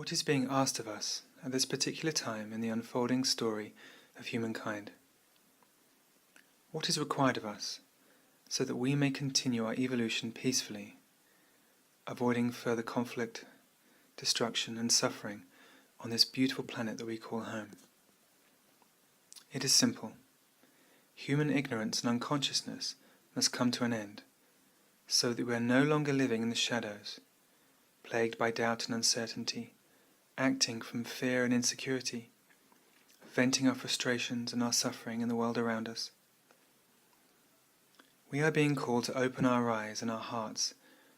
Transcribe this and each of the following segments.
What is being asked of us at this particular time in the unfolding story of humankind? What is required of us so that we may continue our evolution peacefully, avoiding further conflict, destruction and suffering on this beautiful planet that we call home? It is simple. Human ignorance and unconsciousness must come to an end, so that we are no longer living in the shadows, plagued by doubt and uncertainty, acting from fear and insecurity, venting our frustrations and our suffering in the world around us. We are being called to open our eyes and our hearts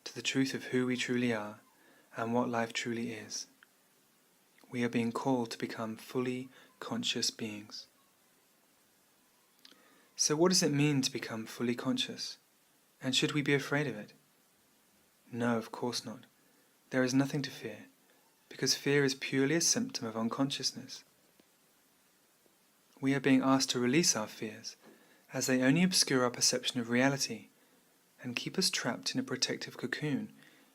to the truth of who we truly are and what life truly is. We are being called to become fully conscious beings. So what does it mean to become fully conscious? And should we be afraid of it? No, of course not. There is nothing to fear, because fear is purely a symptom of unconsciousness. We are being asked to release our fears, as they only obscure our perception of reality and keep us trapped in a protective cocoon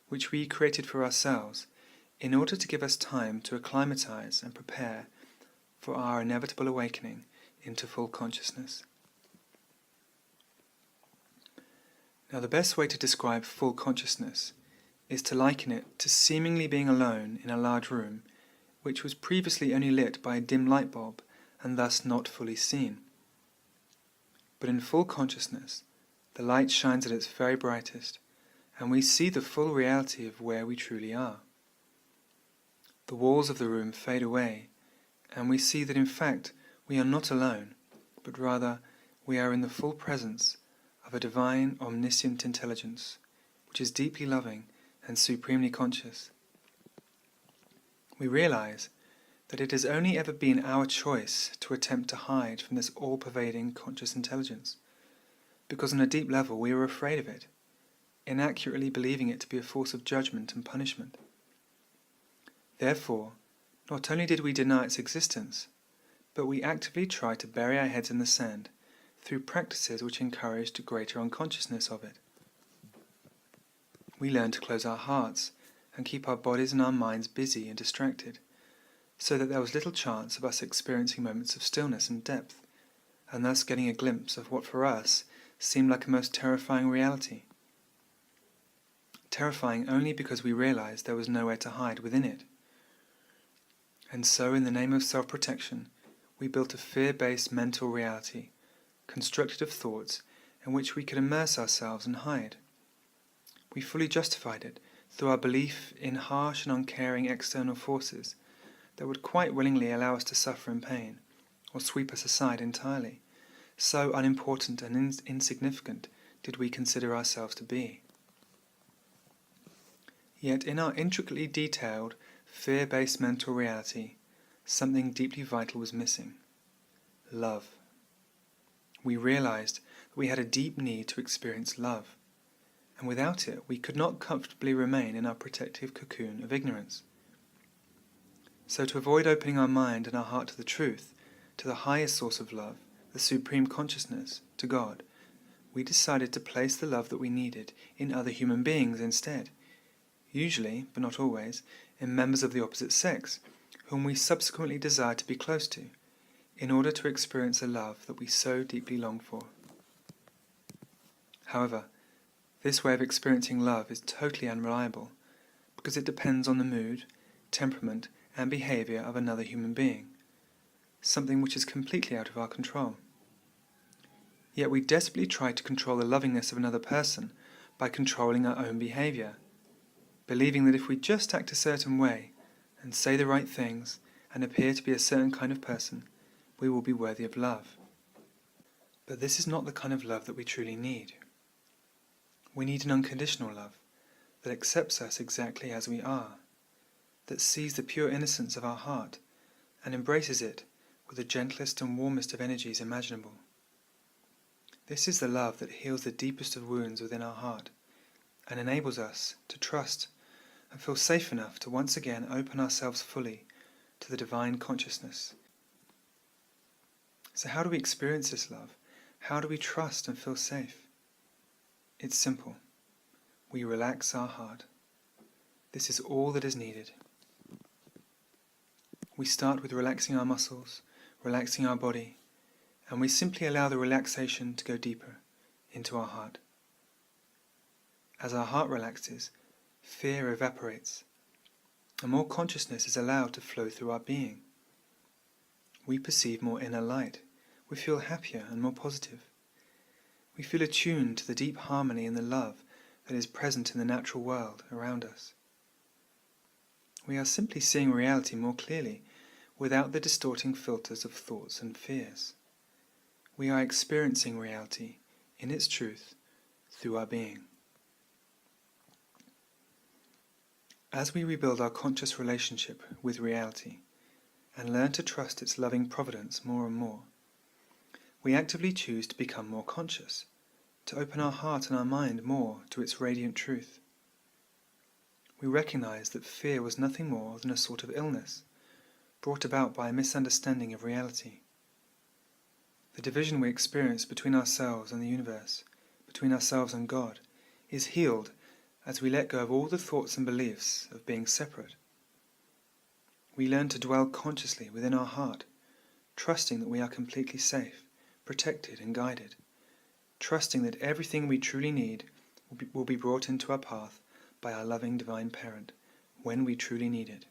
which we created for ourselves in order to give us time to acclimatize and prepare for our inevitable awakening into full consciousness. Now, the best way to describe full consciousness is to liken it to seemingly being alone in a large room which was previously only lit by a dim light bulb and thus not fully seen. But in full consciousness, the light shines at its very brightest, and we see the full reality of where we truly are. The walls of the room fade away, and we see that in fact we are not alone, but rather we are in the full presence of a divine, omniscient intelligence, which is deeply loving and supremely conscious. We realize that it has only ever been our choice to attempt to hide from this all-pervading conscious intelligence, because on a deep level we are afraid of it, inaccurately believing it to be a force of judgment and punishment. Therefore, not only did we deny its existence, but we actively try to bury our heads in the sand through practices which encouraged greater unconsciousness of it. We learn to close our hearts and keep our bodies and our minds busy and distracted, so that there was little chance of us experiencing moments of stillness and depth, and thus getting a glimpse of what for us seemed like a most terrifying reality. Terrifying only because we realized there was nowhere to hide within it. And so, in the name of self-protection, we built a fear-based mental reality, constructed of thoughts in which we could immerse ourselves and hide. We fully justified it through our belief in harsh and uncaring external forces that would quite willingly allow us to suffer in pain, or sweep us aside entirely. So unimportant and insignificant did we consider ourselves to be. Yet in our intricately detailed, fear-based mental reality, something deeply vital was missing: love. We realized that we had a deep need to experience love, and without it we could not comfortably remain in our protective cocoon of ignorance. So to avoid opening our mind and our heart to the truth, to the highest source of love, the supreme consciousness, to God, we decided to place the love that we needed in other human beings instead, usually, but not always, in members of the opposite sex, whom we subsequently desired to be close to, in order to experience a love that we so deeply long for. However, this way of experiencing love is totally unreliable, because it depends on the mood, temperament, and behavior of another human being, something which is completely out of our control. Yet we desperately try to control the lovingness of another person by controlling our own behavior, believing that if we just act a certain way, and say the right things, and appear to be a certain kind of person, we will be worthy of love. But this is not the kind of love that we truly need. We need an unconditional love that accepts us exactly as we are, that sees the pure innocence of our heart and embraces it with the gentlest and warmest of energies imaginable. This is the love that heals the deepest of wounds within our heart and enables us to trust and feel safe enough to once again open ourselves fully to the divine consciousness. So how do we experience this love? How do we trust and feel safe? It's simple. We relax our heart. This is all that is needed. We start with relaxing our muscles, relaxing our body, and we simply allow the relaxation to go deeper into our heart. As our heart relaxes, fear evaporates, and more consciousness is allowed to flow through our being. We perceive more inner light. We feel happier and more positive. We feel attuned to the deep harmony and the love that is present in the natural world around us. We are simply seeing reality more clearly, without the distorting filters of thoughts and fears. We are experiencing reality in its truth through our being. As we rebuild our conscious relationship with reality and learn to trust its loving providence more and more, we actively choose to become more conscious, to open our heart and our mind more to its radiant truth. We recognize that fear was nothing more than a sort of illness, brought about by a misunderstanding of reality. The division we experience between ourselves and the universe, between ourselves and God, is healed as we let go of all the thoughts and beliefs of being separate. We learn to dwell consciously within our heart, trusting that we are completely safe, protected and guided, trusting that everything we truly need will be brought into our path by our loving Divine Parent when we truly need it.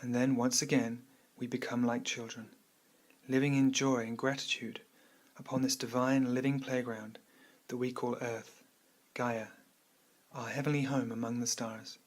And then once again we become like children, living in joy and gratitude upon this divine living playground that we call Earth, Gaia, our heavenly home among the stars.